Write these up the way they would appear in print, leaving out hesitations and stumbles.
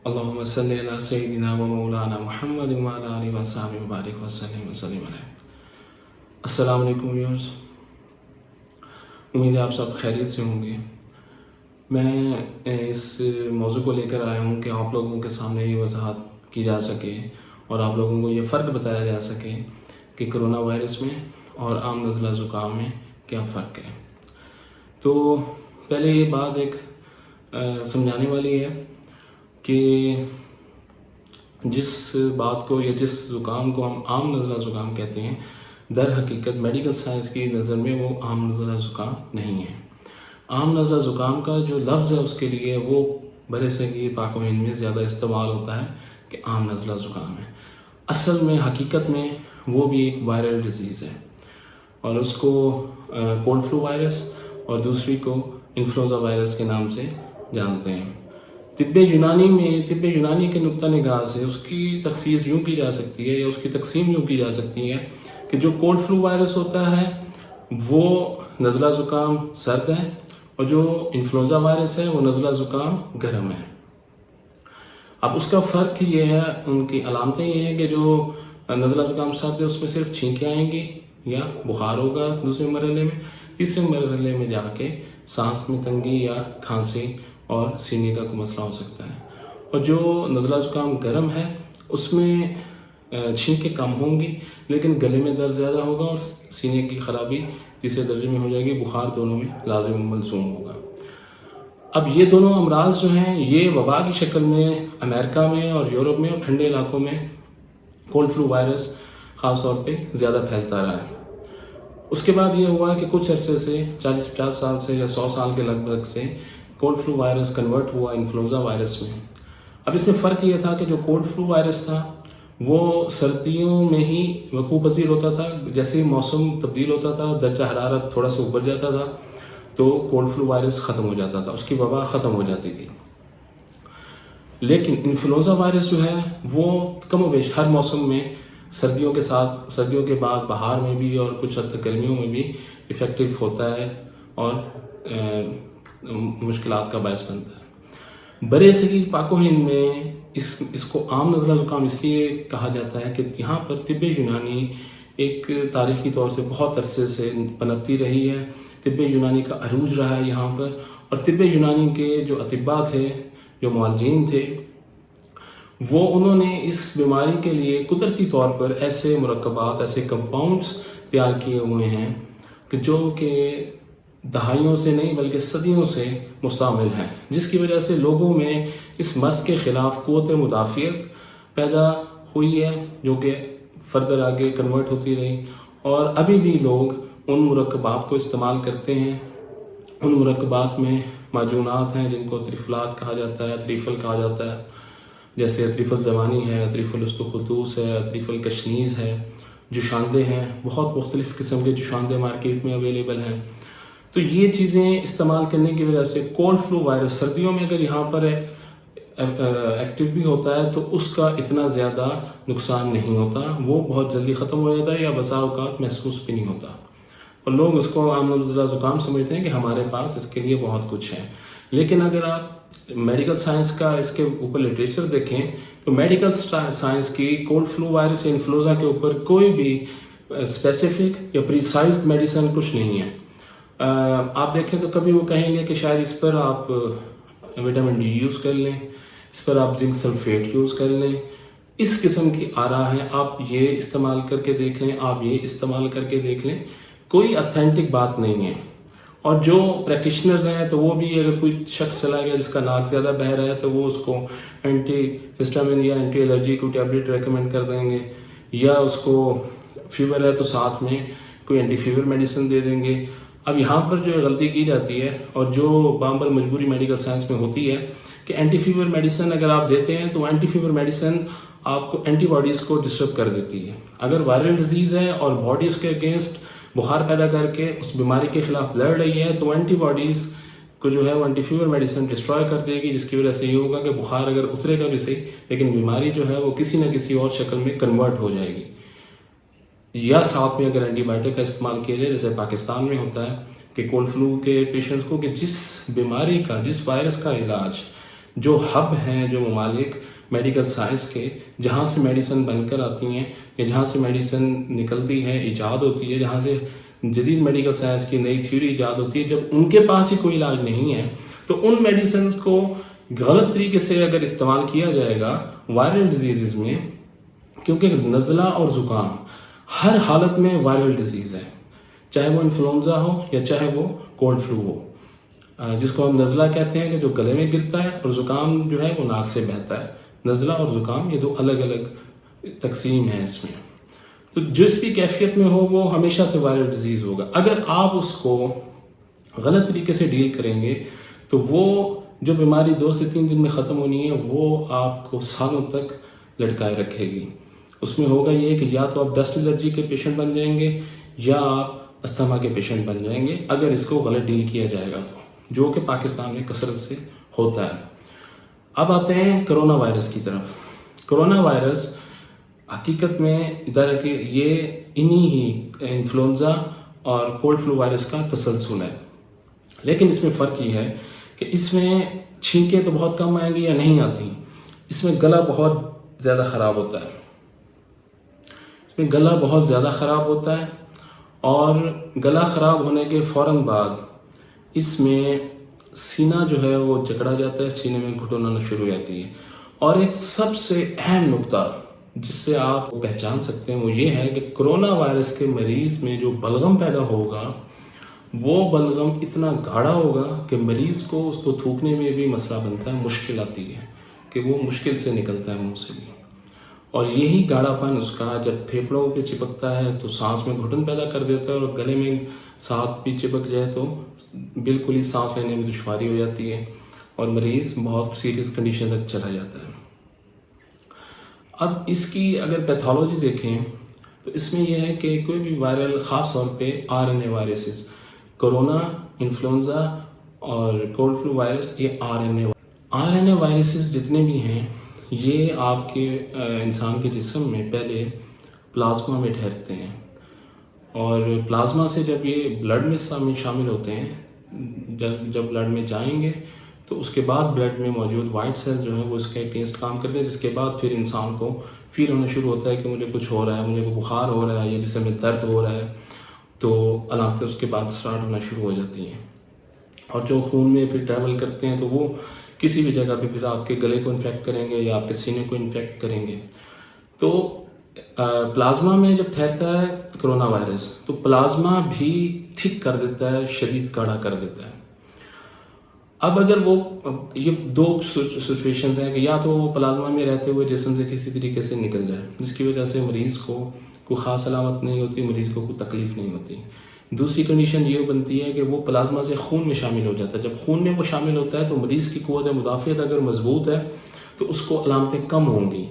اللهم صل على سيدنا و مولانا محمد وعلى آلہ وصحبہ وبارک وسلم وسلم علیہ۔ السلام علیکم ویورز، امید ہے آپ سب خیریت سے ہوں گے۔ میں اس موضوع کو لے کر آیا ہوں کہ آپ لوگوں کے سامنے یہ وضاحت کی جا سکے اور آپ لوگوں کو یہ فرق بتایا جا سکے کہ کرونا وائرس میں اور عام نزلہ زکام میں کیا فرق ہے۔ تو پہلے یہ بات ایک سمجھانے والی ہے کہ جس بات کو یا جس زکام کو ہم عام نزلہ زکام کہتے ہیں، در حقیقت میڈیکل سائنس کی نظر میں وہ عام نزلہ زکام نہیں ہے۔ عام نزلہ زکام کا جو لفظ ہے اس کے لیے وہ برصغیر پاک و ہند میں زیادہ استعمال ہوتا ہے کہ عام نزلہ زکام ہے۔ اصل میں حقیقت میں وہ بھی ایک وائرل ڈیزیز ہے اور اس کو کولڈ فلو وائرس اور دوسری کو انفلوئنزا وائرس کے نام سے جانتے ہیں۔ طب یونانی کے نقطہ نگاہ سے اس کی تخصیص یوں کی جا سکتی ہے یا اس کی تقسیم یوں کی جا سکتی ہے کہ جو کولڈ فلو وائرس ہوتا ہے وہ نزلہ زکام سرد ہے اور جو انفلوئنزا وائرس ہے وہ نزلہ زکام گرم ہے۔ اب اس کا فرق یہ ہے، ان کی علامتیں یہ ہیں کہ جو نزلہ زکام سرد ہے اس میں صرف چھینکیں آئیں گی یا بخار ہوگا دوسرے مرحلے میں، تیسرے مرحلے میں جا کے سانس میں تنگی یا کھانسی اور سینے کا کوئی مسئلہ ہو سکتا ہے۔ اور جو نزلہ زکام گرم ہے اس میں چھینکیں کم ہوں گی لیکن گلے میں درد زیادہ ہوگا اور سینے کی خرابی تیسرے درجے میں ہو جائے گی، بخار دونوں میں لازم ملزوم ہوگا۔ اب یہ دونوں امراض جو ہیں یہ وبا کی شکل میں امریکہ میں اور یورپ میں اور ٹھنڈے علاقوں میں کولڈ فلو وائرس خاص طور پہ زیادہ پھیلتا رہا ہے۔ اس کے بعد یہ ہوا کہ کچھ عرصے سے 40-50 سال سے یا 100 سال کے لگ بھگ سے کولڈ فلو وائرس کنورٹ ہوا انفلوئنزا وائرس میں۔ اب اس میں فرق یہ تھا کہ جو کولڈ فلو وائرس تھا وہ سردیوں میں ہی وقوع پذیر ہوتا تھا، جیسے ہی موسم تبدیل ہوتا تھا درجہ حرارت تھوڑا سا اوپر جاتا تھا تو کولڈ فلو وائرس ختم ہو جاتا تھا، اس کی وبا ختم ہو جاتی تھی۔ لیکن انفلوئنزا وائرس جو ہے وہ کم و بیش ہر موسم میں سردیوں کے ساتھ، سردیوں کے بعد بہار میں بھی اور کچھ حد تک گرمیوں میں بھی افیکٹو ہوتا ہے اور مشکلات کا باعث بنتا ہے۔ برصغیر پاک و ہند میں اس کو عام نزلہ زکام اس لیے کہا جاتا ہے کہ یہاں پر طب یونانی ایک تاریخی طور سے بہت عرصے سے پنپتی رہی ہے، طب یونانی کا عروج رہا ہے یہاں پر، اور طب یونانی کے جو اطباء تھے، جو معالجین تھے، وہ انہوں نے اس بیماری کے لیے قدرتی طور پر ایسے مرکبات، ایسے کمپاؤنڈز تیار کیے ہوئے ہیں کہ جو کہ دہائیوں سے نہیں بلکہ صدیوں سے مستعمل ہیں، جس کی وجہ سے لوگوں میں اس مرض کے خلاف قوت مدافعت پیدا ہوئی ہے جو کہ فردر آگے کنورٹ ہوتی رہی، اور ابھی بھی لوگ ان مرکبات کو استعمال کرتے ہیں۔ ان مرکبات میں معجونات ہیں جن کو تریفلات کہا جاتا ہے، تریفل کہا جاتا ہے، جیسے اطریف الزمانی ہے، اطریف الاستخدوس ہے، اطریف الکشنیز ہے، جوشاندے ہیں، بہت مختلف قسم کے جوشاندے مارکیٹ میں اویلیبل ہیں۔ تو یہ چیزیں استعمال کرنے کی وجہ سے کولڈ فلو وائرس سردیوں میں اگر یہاں پر ایکٹیو بھی ہوتا ہے تو اس کا اتنا زیادہ نقصان نہیں ہوتا، وہ بہت جلدی ختم ہو جاتا ہے یا بسا اوقات محسوس بھی نہیں ہوتا، اور لوگ اس کو عام نزلہ زکام سمجھتے ہیں کہ ہمارے پاس اس کے لیے بہت کچھ ہے۔ لیکن اگر آپ میڈیکل سائنس کا اس کے اوپر لٹریچر دیکھیں تو میڈیکل سائنس کی کولڈ فلو وائرس یا انفلوئنزا کے اوپر کوئی بھی اسپیسیفک یا پریسائز میڈیسن کچھ نہیں ہے۔ آپ دیکھیں تو کبھی وہ کہیں گے کہ شاید اس پر آپ وٹامن ڈی یوز کر لیں، اس پر آپ زنک سلفیٹ یوز کر لیں، اس قسم کی آراء ہیں، آپ یہ استعمال کر کے دیکھ لیں، آپ یہ استعمال کر کے دیکھ لیں، کوئی اتھینٹک بات نہیں ہے۔ اور جو پریکٹیشنرز ہیں تو وہ بھی اگر کوئی شخص چلا گیا جس کا ناک زیادہ بہہ رہا ہے تو وہ اس کو اینٹی ہسٹامین یا اینٹی الرجی کو ٹیبلٹ ریکمینڈ کر دیں گے، یا اس کو فیور ہے تو ساتھ میں کوئی اینٹی فیور میڈیسن دے دیں گے۔ اب یہاں پر جو غلطی کی جاتی ہے اور جو بامبر مجبوری میڈیکل سائنس میں ہوتی ہے کہ اینٹی فیور میڈیسن اگر آپ دیتے ہیں تو اینٹی فیور میڈیسن آپ کو اینٹی باڈیز کو ڈسٹرب کر دیتی ہے۔ اگر وائرل ڈیزیز ہے اور باڈی اس کے اگینسٹ بخار پیدا کر کے اس بیماری کے خلاف لڑ رہی ہے تو اینٹی باڈیز کو جو ہے وہ اینٹی فیور میڈیسن ڈسٹروائے کر دے گی، جس کی وجہ سے یہ ہوگا کہ بخار اگر اترے گا بھی صحیح لیکن بیماری جو ہے وہ کسی نہ کسی اور شکل میں کنورٹ ہو جائے گی، یا ساتھ میں اگر اینٹی بائیوٹک کا استعمال کیا جائے جیسے پاکستان میں ہوتا ہے کہ کولڈ فلو کے پیشنٹس کو کہ جس بیماری کا، جس وائرس کا علاج جو ہب ہیں جو ممالک میڈیکل سائنس کے، جہاں سے میڈیسن بن کر آتی ہیں یا جہاں سے میڈیسن نکلتی ہے، ایجاد ہوتی ہے، جہاں سے جدید میڈیکل سائنس کی نئی تھیوری ایجاد ہوتی ہے، جب ان کے پاس ہی کوئی علاج نہیں ہے تو ان میڈیسنز کو غلط طریقے سے اگر استعمال کیا جائے گا وائرل ڈیزیزز میں، کیونکہ نزلہ اور زکام ہر حالت میں وائرل ڈیزیز ہے، چاہے وہ انفلوئنزا ہو یا چاہے وہ کولڈ فلو ہو، جس کو ہم نزلہ کہتے ہیں کہ جو گلے میں گرتا ہے، اور زکام جو ہے وہ ناک سے بہتا ہے۔ نزلہ اور زکام یہ دو الگ الگ تقسیم ہیں اس میں۔ تو جس بھی کیفیت میں ہو وہ ہمیشہ سے وائرل ڈیزیز ہوگا۔ اگر آپ اس کو غلط طریقے سے ڈیل کریں گے تو وہ جو بیماری 2 سے 3 دن میں ختم ہونی ہے وہ آپ کو سالوں تک لٹکائے رکھے گی۔ اس میں ہوگا یہ کہ یا تو آپ ڈسٹ الرجی کے پیشنٹ بن جائیں گے یا آپ استھما کے پیشنٹ بن جائیں گے اگر اس کو غلط ڈیل کیا جائے گا تو، جو کہ پاکستان میں کثرت سے ہوتا ہے۔ اب آتے ہیں کرونا وائرس کی طرف۔ کرونا وائرس حقیقت میں یہ انہی ہی انفلوئنزا اور کولڈ فلو وائرس کا تسلسل ہے، لیکن اس میں فرق یہ ہے کہ اس میں چھینکیں تو بہت کم آئیں گی یا نہیں آتی، اس میں گلا بہت زیادہ خراب ہوتا ہے، گلا بہت زیادہ خراب ہوتا ہے، اور گلا خراب ہونے کے فوراً بعد اس میں سینہ جو ہے وہ جکڑا جاتا ہے، سینے میں گھٹن آنا شروع ہو جاتی ہے۔ اور ایک سب سے اہم نقطہ جس سے آپ پہچان سکتے ہیں وہ یہ ہے کہ کرونا وائرس کے مریض میں جو بلغم پیدا ہوگا وہ بلغم اتنا گاڑھا ہوگا کہ مریض کو اس کو تھوکنے میں بھی مسئلہ بنتا ہے، مشکل آتی ہے کہ وہ مشکل سے نکلتا ہے منہ سے بھی۔ اور یہی گاڑھا پن اس کا جب پھیپھڑوں پہ چپکتا ہے تو سانس میں گھٹن پیدا کر دیتا ہے، اور گلے میں ساتھ بھی چپک جائے تو بالکل ہی سانس لینے میں دشواری ہو جاتی ہے اور مریض بہت سیریس کنڈیشن تک چلا جاتا ہے۔ اب اس کی اگر پیتھولوجی دیکھیں تو اس میں یہ ہے کہ کوئی بھی وائرل، خاص طور پہ RNA وائرسز، کرونا، انفلوئنزا اور کولڈ فلو وائرس، یہ RNA وائرسز جتنے بھی ہیں یہ آپ کے انسان کے جسم میں پہلے پلازما میں ٹھہرتے ہیں، اور پلازما سے جب یہ بلڈ میں شامل ہوتے ہیں، جب بلڈ میں جائیں گے تو اس کے بعد بلڈ میں موجود وائٹ سیل جو ہیں وہ اس کے اگینسٹ کام کرتے ہیں، جس کے بعد پھر انسان کو فیل ہونا شروع ہوتا ہے کہ مجھے کچھ ہو رہا ہے، مجھے بخار ہو رہا ہے یا جسم میں درد ہو رہا ہے، تو علامتیں اس کے بعد سٹارٹ ہونا شروع ہو جاتی ہیں۔ اور جو خون میں پھر ٹریول کرتے ہیں تو وہ کسی بھی جگہ پہ پھر آپ کے گلے کو انفیکٹ کریں گے یا آپ کے سینے کو انفیکٹ کریں گے۔ تو پلازما میں جب ٹھہرتا ہے کرونا وائرس تو پلازما بھی تھک کر دیتا ہے، شدید گاڑھا کر دیتا ہے۔ اب اگر یہ 2 سچویشنز ہیں کہ یا تو وہ پلازما میں رہتے ہوئے جسم سے کسی طریقے سے نکل جائے، جس کی وجہ سے مریض کو کوئی خاص علامت نہیں ہوتی، مریض کو کوئی تکلیف نہیں ہوتی۔ دوسری کنڈیشن یہ بنتی ہے کہ وہ پلازما سے خون میں شامل ہو جاتا ہے۔ جب خون میں وہ شامل ہوتا ہے تو مریض کی قوت مدافعت اگر مضبوط ہے تو اس کو علامتیں کم ہوں گی،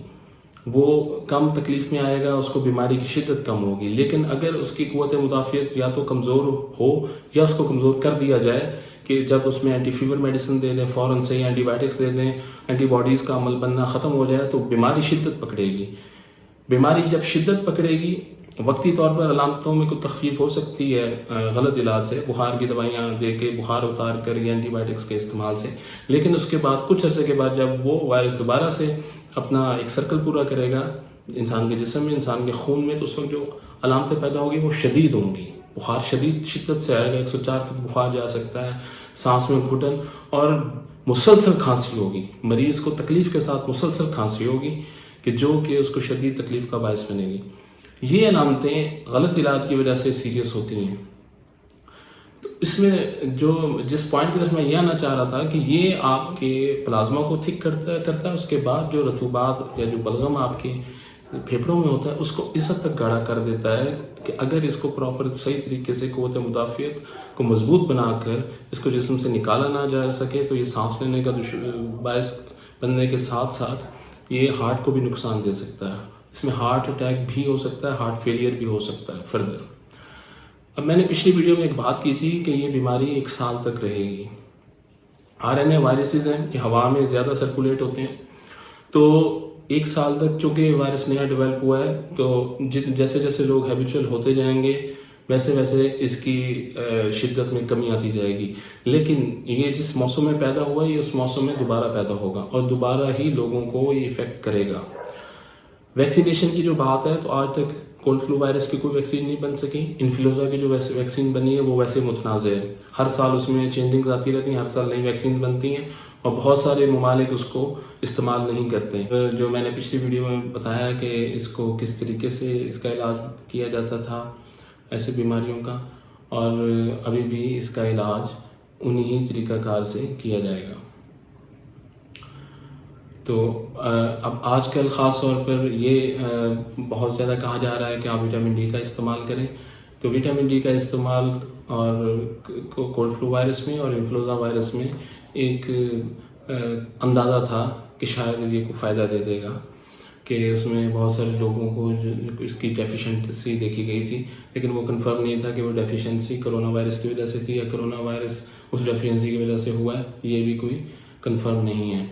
وہ کم تکلیف میں آئے گا، اس کو بیماری کی شدت کم ہوگی۔ لیکن اگر اس کی قوت مدافعت یا تو کمزور ہو یا اس کو کمزور کر دیا جائے کہ جب اس میں اینٹی فیور میڈیسن دے دیں، فوراً سے اینٹی بائیوٹکس دے دیں، اینٹی باڈیز کا عمل بننا ختم ہو جائے تو بیماری شدت پکڑے گی۔ بیماری جب شدت پکڑے گی، وقتی طور پر علامتوں میں کوئی تخفیف ہو سکتی ہے غلط علاج سے، بخار کی دوائیاں دے کے بخار اتار کر یا اینٹی بائیوٹکس کے استعمال سے، لیکن اس کے بعد کچھ عرصے کے بعد جب وہ وائرس دوبارہ سے اپنا ایک سرکل پورا کرے گا انسان کے جسم میں، انسان کے خون میں، تو اس وقت جو علامتیں پیدا ہوگی وہ شدید ہوں گی۔ بخار شدید شدت سے آئے گا، 104 تک بخار جا سکتا ہے، سانس میں گھٹن اور مسلسل کھانسی ہوگی، مریض کو تکلیف کے ساتھ مسلسل کھانسی ہوگی کہ جو کہ اس کو شدید تکلیف کا باعث بنے گی۔ یہ علامتیں غلط علاج کی وجہ سے سیریس ہوتی ہیں۔ تو اس میں جس پوائنٹ کی طرف میں یہ آنا چاہ رہا تھا کہ یہ آپ کے پلازما کو تھک کرتا ہے، اس کے بعد جو رطوبات یا جو بلغم آپ کے پھیپھڑوں میں ہوتا ہے اس کو اس حد تک گاڑھا کر دیتا ہے کہ اگر اس کو پراپر صحیح طریقے سے قوت مدافعت کو مضبوط بنا کر اس کو جسم سے نکالا نہ جا سکے تو یہ سانس لینے کا باعث بننے کے ساتھ ساتھ یہ ہارٹ کو بھی نقصان دے سکتا ہے۔ اس میں ہارٹ اٹیک بھی ہو سکتا ہے، ہارٹ فیلئر بھی ہو سکتا ہے فردر۔ اب میں نے پچھلی ویڈیو میں ایک بات کی تھی کہ یہ بیماری 1 سال تک رہے گی۔ RNA وائرسز ہیں، یہ ہوا میں زیادہ سرکولیٹ ہوتے ہیں، تو 1 سال تک چونکہ وائرس نیا ڈیولپ ہوا ہے تو جیسے جیسے لوگ ہیبیچول ہوتے جائیں گے ویسے ویسے اس کی شدت میں کمی آتی جائے گی، لیکن یہ جس موسم میں پیدا ہوا یہ اس موسم میں دوبارہ پیدا ہوگا اور دوبارہ ہی لوگوں کو یہ افیکٹ کرے گا۔ ویکسینیشن کی جو بات ہے تو آج تک کولڈ فلو وائرس کی کوئی ویکسین نہیں بن سکی۔ انفلوئنزا کی جو ویکسین بنی ہے وہ ویسے متنازع ہے، ہر سال اس میں چینجنگز آتی رہتی ہیں، ہر سال نئی ویکسین بنتی ہیں اور بہت سارے ممالک اس کو استعمال نہیں کرتے۔ جو میں نے پچھلی ویڈیو میں بتایا کہ اس کو کس طریقے سے اس کا علاج کیا جاتا تھا ایسے بیماریوں کا، اور ابھی بھی اس کا علاج انہی طریقہ کار سے کیا جائے گا۔ تو اب آج کل خاص طور پر یہ بہت زیادہ کہا جا رہا ہے کہ آپ وٹامن ڈی کا استعمال کریں، تو وٹامن ڈی کا استعمال اور کولڈ فلو وائرس میں اور انفلوئنزا وائرس میں ایک اندازہ تھا کہ شاید یہ کو فائدہ دے دے گا، کہ اس میں بہت سارے لوگوں کو اس کی ڈیفیشنسی دیکھی گئی تھی، لیکن وہ کنفرم نہیں تھا کہ وہ ڈیفیشنسی کرونا وائرس کی وجہ سے تھی یا کرونا وائرس اس ڈیفیشنسی کی وجہ سے ہوا ہے، یہ بھی کوئی کنفرم نہیں ہے۔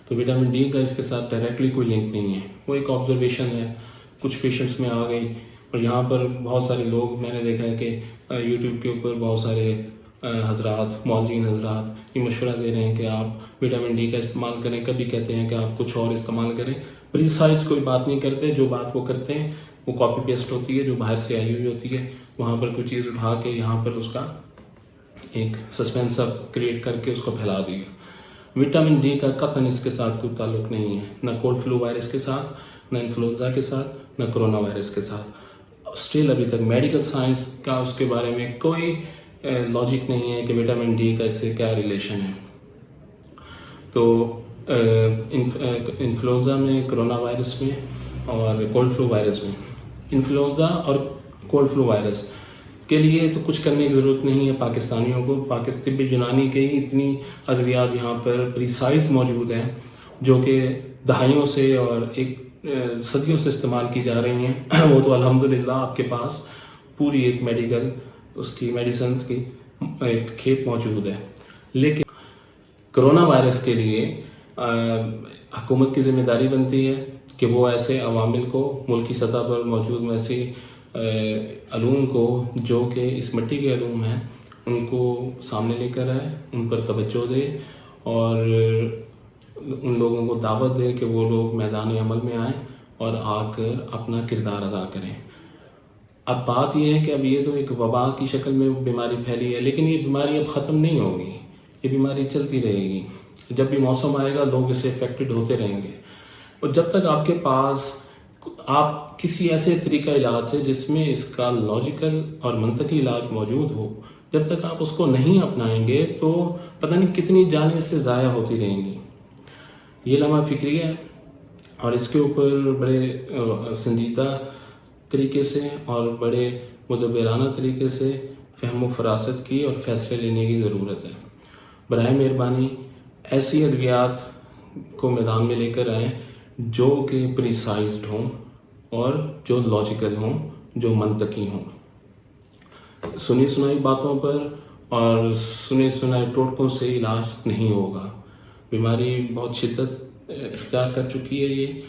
تو وٹامن ڈی کا اس کے ساتھ ڈائریکٹلی کوئی لنک نہیں ہے، وہ ایک آبزرویشن ہے، کچھ پیشنٹس میں آ گئی۔ اور یہاں پر بہت سارے لوگ میں نے دیکھا ہے کہ یوٹیوب کے اوپر بہت سارے حضرات، معالجین حضرات یہ مشورہ دے رہے ہیں کہ آپ وٹامن ڈی کا استعمال کریں، کبھی کہتے ہیں کہ آپ کچھ اور استعمال کریں، پریسائز کوئی بات نہیں کرتے، جو بات وہ کرتے ہیں وہ کاپی پیسٹ ہوتی ہے، جو باہر سے آئی ہوئی ہوتی ہے، وہاں پر کوئی چیز اٹھا کے یہاں پر اس کا ایک سسپینس اب کریٹ کر کے اس کو پھیلا دیا۔ وٹامن ڈی کا قطعاً اس کے ساتھ کوئی تعلق نہیں ہے، نہ کولڈ فلو وائرس کے ساتھ، نہ انفلوئنزا کے ساتھ، نہ کرونا وائرس کے ساتھ۔ اسٹل ابھی تک میڈیکل سائنس کا اس کے بارے میں کوئی لاجک نہیں ہے کہ وٹامن ڈی کا اس سے کیا ریلیشن ہے۔ تو انفلوئنزا میں، کرونا وائرس میں اور کولڈ فلو وائرس میں، انفلوئنزا اور کولڈ فلو وائرس کے لیے تو کچھ کرنے کی ضرورت نہیں ہے پاکستانیوں کو۔ طب یونانی کے ہی اتنی ادویات یہاں پر پریسائز موجود ہیں جو کہ دہائیوں سے اور ایک صدیوں سے استعمال کی جا رہی ہیں، وہ تو الحمدللہ آپ کے پاس پوری ایک میڈیکل اس کی میڈیسن کی ایک کھیپ موجود ہے۔ لیکن کرونا وائرس کے لیے حکومت کی ذمہ داری بنتی ہے کہ وہ ایسے عوامل کو، ملکی سطح پر موجود ایسی علوم کو جو کہ اس مٹی کے علوم ہیں ان کو سامنے لے کر آئے، ان پر توجہ دے اور ان لوگوں کو دعوت دے کہ وہ لوگ میدان عمل میں آئیں اور آ کر اپنا کردار ادا کریں۔ اب بات یہ ہے کہ اب یہ تو ایک وبا کی شکل میں بیماری پھیلی ہے، لیکن یہ بیماری اب ختم نہیں ہوگی، یہ بیماری چلتی رہے گی۔ جب بھی موسم آئے گا لوگ اس سے افیکٹڈ ہوتے رہیں گے، اور جب تک آپ کے پاس آپ کسی ایسے طریقہ علاج سے جس میں اس کا لاجیکل اور منطقی علاج موجود ہو، جب تک آپ اس کو نہیں اپنائیں گے تو پتہ نہیں کتنی جانیں اس سے ضائع ہوتی رہیں گی۔ یہ لمحہ فکری ہے اور اس کے اوپر بڑے سنجیدہ طریقے سے اور بڑے مدبرانہ طریقے سے فہم و فراست کی اور فیصلے لینے کی ضرورت ہے۔ برائے مہربانی ایسی ادویات کو میدان میں لے کر آئیں جو کہ پریسائزڈ ہوں اور جو لاجیکل ہوں، جو منطقی ہوں۔ سنی سنائی باتوں پر اور سنے سنائے ٹوٹکوں سے علاج نہیں ہوگا۔ بیماری بہت شدت اختیار کر چکی ہے، یہ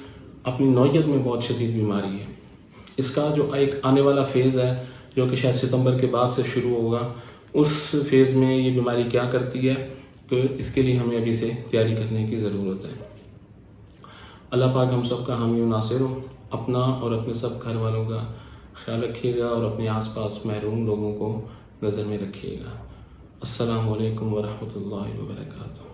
اپنی نوعیت میں بہت شدید بیماری ہے۔ اس کا جو ایک آنے والا فیز ہے جو کہ شاید ستمبر کے بعد سے شروع ہوگا، اس فیز میں یہ بیماری کیا کرتی ہے، تو اس کے لیے ہمیں ابھی سے تیاری کرنے کی ضرورت ہے۔ اللہ پاک ہم سب کا حامی و ناصر ہو، اپنا اور اپنے سب گھر والوں کا خیال رکھیے گا اور اپنے آس پاس محروم لوگوں کو نظر میں رکھیے گا۔ السلام علیکم ورحمۃ اللہ وبرکاتہ۔